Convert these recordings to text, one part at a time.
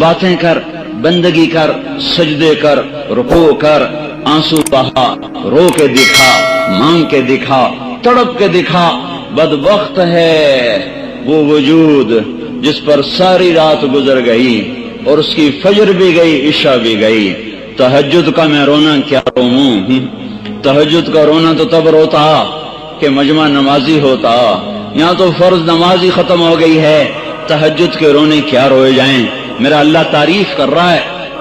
باتیں کر، بندگی کر، سجدے کر، رکوع کر، آنسو بہا، رو کے دکھا، مانگ کے دکھا، تڑپ کے دکھا۔ بدبخت ہے وہ وجود جس پر ساری رات گزر گئی اور اس کی فجر بھی گئی، عشاء بھی گئی۔ تہجد کا میں رونا کیا روؤں، تہجد کا رونا تو تب روتا کہ مجمع نمازی ہوتا، یہاں تو فرض نماز ہی ختم ہو گئی ہے، تہجد کے رونے کیا روئے جائیں۔ میرا اللہ تعریف کر رہا ہے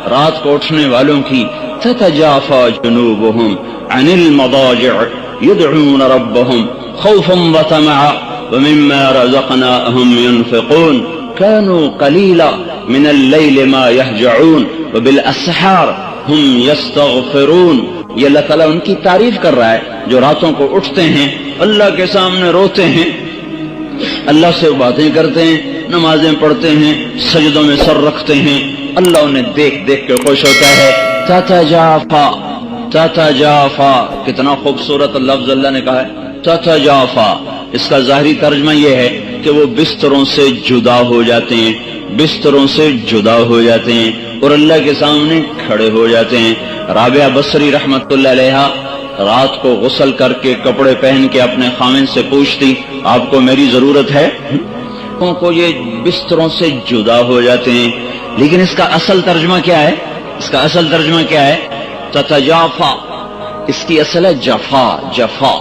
رات کو اٹھنے والوں کی، تتجافى جنوبهم عن المضاجع يدعون ربهم خوفا وطمعا ومما رزقناهم ينفقون كانوا قليلا من الليل ما يهجعون وبالاسحار هم يستغفرون۔ یہ اللہ تعالیٰ ان کی تعریف کر رہا ہے جو راتوں کو اٹھتے ہیں، اللہ کے سامنے روتے ہیں، اللہ سے باتیں کرتے ہیں، نمازیں پڑھتے ہیں، سجدوں میں سر رکھتے ہیں، اللہ انہیں دیکھ دیکھ کے خوش ہوتا ہے۔ تتجافا، تتجافا، کتنا خوبصورت لفظ اللہ نے کہا ہے تتجافا۔ اس کا ظاہری ترجمہ یہ ہے کہ وہ بستروں سے جدا ہو جاتے ہیں، بستروں سے جدا ہو جاتے ہیں اور اللہ کے سامنے کھڑے ہو جاتے ہیں۔ رابعہ بصری رحمت اللہ علیہا رات کو غسل کر کے کپڑے پہن کے اپنے خامن سے پوچھتی، آپ کو میری ضرورت ہے؟ کو یہ بستروں سے جدا ہو جاتے ہیں، لیکن اس کا اصل ترجمہ کیا ہے؟ اس کا اصل ترجمہ کیا ہے؟ تتجافا، اس کی اصل ہے جفا، جفا،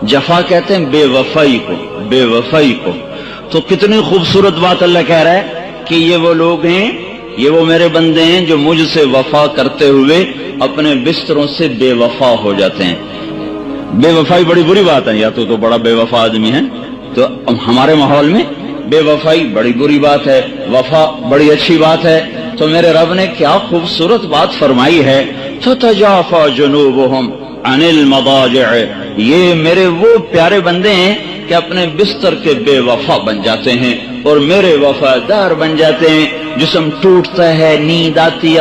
جفا کہتے ہیں بے وفائی کو، بے وفائی کو۔ تو کتنی خوبصورت بات اللہ کہہ رہا ہے کہ یہ وہ لوگ ہیں، یہ وہ میرے بندے ہیں جو مجھ سے وفا کرتے ہوئے اپنے بستروں سے بے وفا ہو جاتے ہیں۔ بے وفائی بڑی بری بات ہے، یا تو بڑا بے وفا آدمی ہے، تو ہمارے ماحول میں بے وفائی بڑی بری بات ہے، وفا بڑی اچھی بات ہے۔ تو میرے رب نے کیا خوبصورت بات فرمائی ہے، تتجافى جنوبهم عن المضاجع۔ یہ میرے وہ پیارے بندے ہیں کہ اپنے بستر کے بے وفا بن جاتے ہیں اور میرے وفادار بن جاتے ہیں۔ جسم ٹوٹتا ہے، نیند آتی ہے،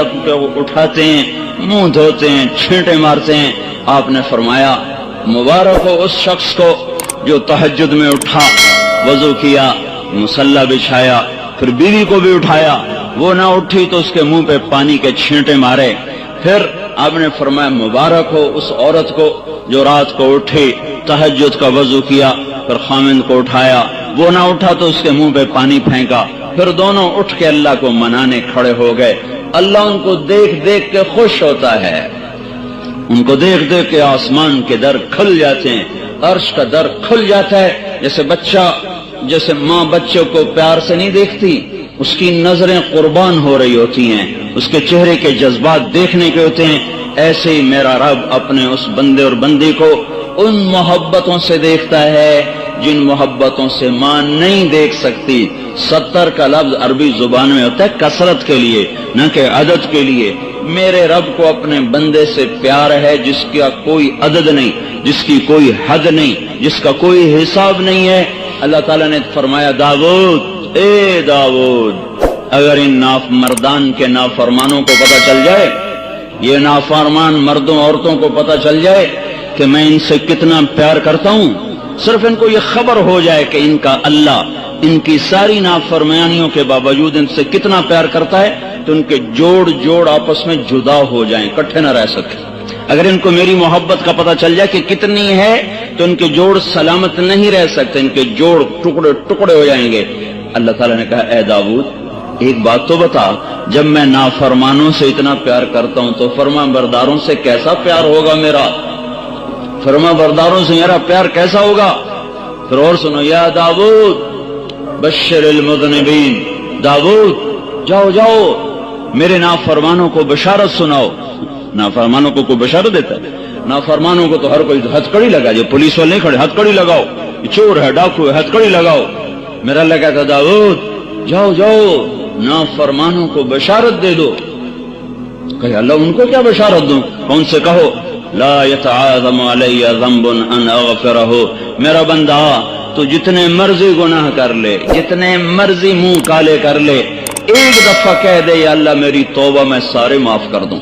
اٹھاتے ہیں، منہ دھوتے ہیں، چھینٹے مارتے ہیں۔ آپ نے فرمایا مبارک ہو اس شخص کو جو تہجد میں اٹھا، وضو کیا، مصلی بچھایا، پھر بیوی کو بھی اٹھایا، وہ نہ اٹھی تو اس کے منہ پہ پانی کے چھینٹے مارے۔ پھر آپ نے فرمایا مبارک ہو اس عورت کو جو رات کو اٹھی، تہجد کا وضو کیا، پھر خامند کو اٹھایا، وہ نہ اٹھا تو اس کے منہ پہ پانی پھینکا، پھر دونوں اٹھ کے اللہ کو منانے کھڑے ہو گئے۔ اللہ ان کو دیکھ دیکھ کے خوش ہوتا ہے، ان کو دیکھ دیکھ کے آسمان کے در کھل جاتے ہیں، عرش کا در کھل جاتا ہے۔ جیسے بچہ، جیسے ماں بچوں کو پیار سے نہیں دیکھتی، اس کی نظریں قربان ہو رہی ہوتی ہیں، اس کے چہرے کے جذبات دیکھنے کے ہوتے ہیں، ایسے ہی میرا رب اپنے اس بندے اور بندی کو ان محبتوں سے دیکھتا ہے جن محبتوں سے ماں نہیں دیکھ سکتی۔ 70 کا لفظ عربی زبان میں ہوتا ہے کثرت کے لیے، نہ کہ عدد کے لیے۔ میرے رب کو اپنے بندے سے پیار ہے جس کا کوئی عدد نہیں، جس کی کوئی حد نہیں، جس کا کوئی حساب نہیں ہے۔ اللہ تعالیٰ نے فرمایا داؤد، اے داؤد، اگر ان مردان کے نافرمانوں کو پتہ چل جائے، یہ نافرمان مردوں عورتوں کو پتہ چل جائے کہ میں ان سے کتنا پیار کرتا ہوں، صرف ان کو یہ خبر ہو جائے کہ ان کا اللہ ان کی ساری نافرمانیوں کے باوجود ان سے کتنا پیار کرتا ہے، تو ان کے جوڑ جوڑ آپس میں جدا ہو جائیں، اکٹھے نہ رہ سکیں۔ اگر ان کو میری محبت کا پتہ چل جائے کہ کتنی ہے تو ان کے جوڑ سلامت نہیں رہ سکتے، ان کے جوڑ ٹکڑے ٹکڑے ہو جائیں گے۔ اللہ تعالیٰ نے کہا اے داؤد ایک بات تو بتا، جب میں نافرمانوں سے اتنا پیار کرتا ہوں تو فرما برداروں سے کیسا پیار ہوگا میرا، فرما برداروں سے میرا پیار کیسا ہوگا۔ پھر اور سنو، یا داؤد بشر المذنبین، داؤد جاؤ جاؤ میرے نافرمانوں کو بشارت سناؤ۔ نافرمانوں کو کوئی بشارت دیتا ہے؟ نافرمانوں کو تو ہر کوئی ہتھ کڑی لگا، یہ پولیس والے نہیں کھڑے، ہتھ کڑی لگاؤ، یہ چور ہے، ڈاکو ہے، ہتھ کڑی لگاؤ۔ میرا اللہ کہتا داؤد جاؤ جاؤ نافرمانوں کو بشارت دے دو۔ کہ اللہ ان کو کیا بشارت دوں؟ کون سے کہو لا يتعاظم علی ذنب ان اغفرہ، میرا بندہ تو جتنے مرضی گناہ کر لے، جتنے مرضی منہ کالے کر لے، ایک دفعہ کہہ دے یا اللہ میری توبہ میں سارے معاف کر دوں۔